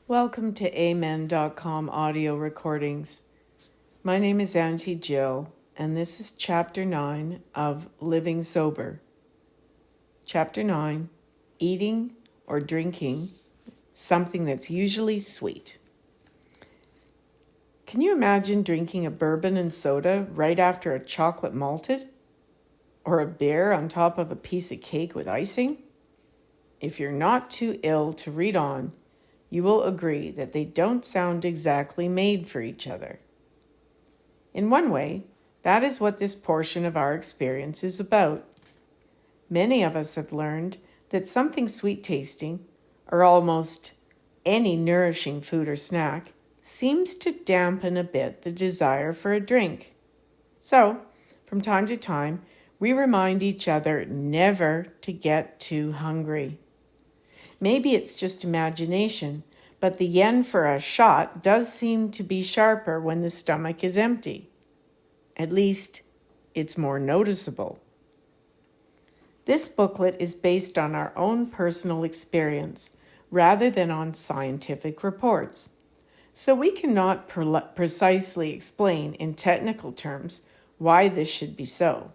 Welcome to Amen.com audio recordings. My name is Auntie Jill, and this is Chapter 9 of Living Sober. Chapter 9, Eating or Drinking Something That's Usually Sweet. Can you imagine drinking a bourbon and soda right after a chocolate malted? Or a beer on top of a piece of cake with icing? If you're not too ill to read on, you will agree that they don't sound exactly made for each other. In one way, that is what this portion of our experience is about. Many of us have learned that something sweet tasting, or almost any nourishing food or snack, seems to dampen a bit the desire for a drink. So, from time to time, we remind each other never to get too hungry. Maybe it's just imagination, but the yen for a shot does seem to be sharper when the stomach is empty. At least, it's more noticeable. This booklet is based on our own personal experience rather than on scientific reports. So we cannot precisely explain in technical terms why this should be so.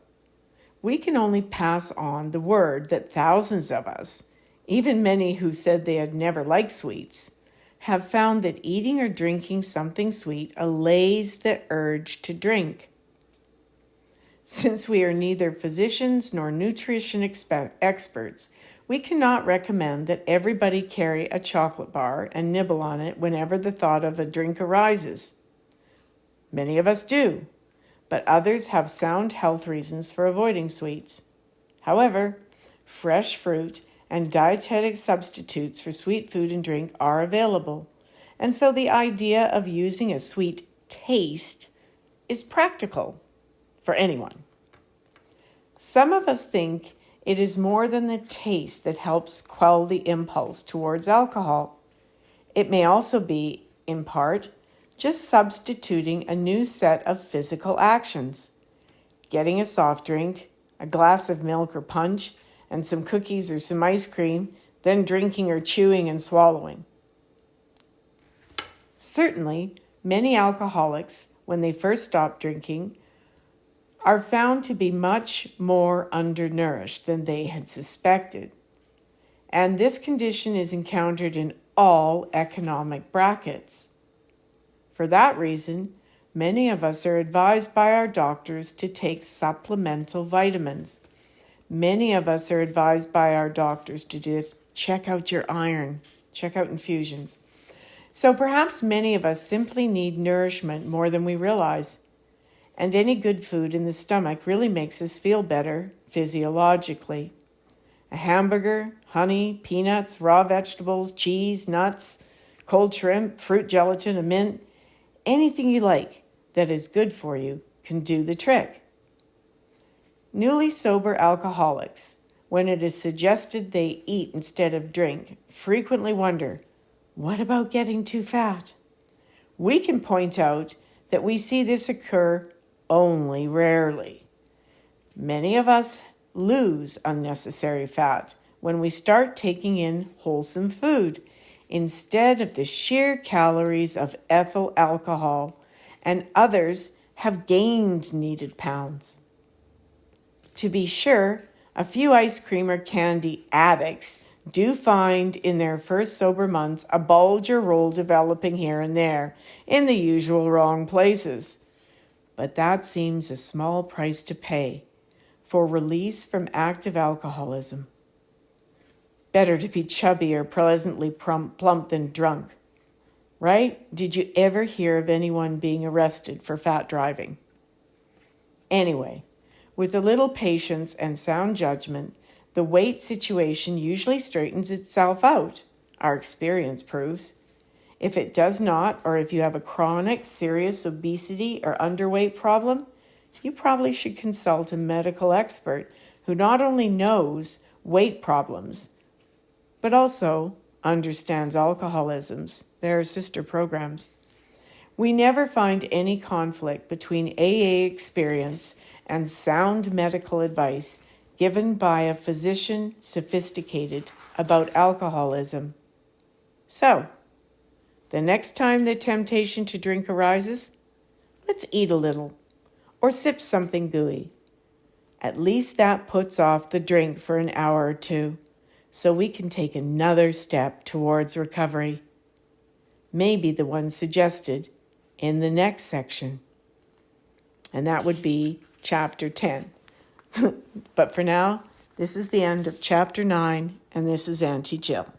We can only pass on the word that thousands of us, even many who said they had never liked sweets, have found that eating or drinking something sweet allays the urge to drink. Since we are neither physicians nor nutrition experts, we cannot recommend that everybody carry a chocolate bar and nibble on it whenever the thought of a drink arises. Many of us do, but others have sound health reasons for avoiding sweets. However, fresh fruit and dietetic substitutes for sweet food and drink are available, and so the idea of using a sweet taste is practical for anyone. Some of us think it is more than the taste that helps quell the impulse towards alcohol. It may also be, in part, just substituting a new set of physical actions. Getting a soft drink, a glass of milk or punch, and some cookies or some ice cream, then drinking or chewing and swallowing. Certainly, many alcoholics, when they first stop drinking, are found to be much more undernourished than they had suspected. And this condition is encountered in all economic brackets. For that reason, many of us are advised by our doctors to take supplemental vitamins. Many of us are advised by our doctors to just check out your iron, check out infusions. So perhaps many of us simply need nourishment more than we realize. And any good food in the stomach really makes us feel better physiologically. A hamburger, honey, peanuts, raw vegetables, cheese, nuts, cold shrimp, fruit gelatin, a mint, anything you like that is good for you can do the trick. Newly sober alcoholics, when it is suggested they eat instead of drink, frequently wonder, what about getting too fat? We can point out that we see this occur only rarely. Many of us lose unnecessary fat when we start taking in wholesome food instead of the sheer calories of ethyl alcohol, and others have gained needed pounds. To be sure, a few ice cream or candy addicts do find in their first sober months a bulge or roll developing here and there in the usual wrong places. But that seems a small price to pay for release from active alcoholism. Better to be chubby or pleasantly plump than drunk, right? Did you ever hear of anyone being arrested for fat driving? Anyway, with a little patience and sound judgment, the weight situation usually straightens itself out, our experience proves. If it does not, or if you have a chronic, serious obesity or underweight problem, you probably should consult a medical expert who not only knows weight problems, but also understands alcoholisms. There are sister programs. We never find any conflict between AA experience and sound medical advice given by a physician sophisticated about alcoholism. So, The next time the temptation to drink arises, let's eat a little or sip something gooey. At least that puts off the drink for an hour or two, so we can take another step towards recovery. Maybe the one suggested in the next section. And that would be chapter 10. But for now, this is the end of chapter 9, and this is Auntie Jill.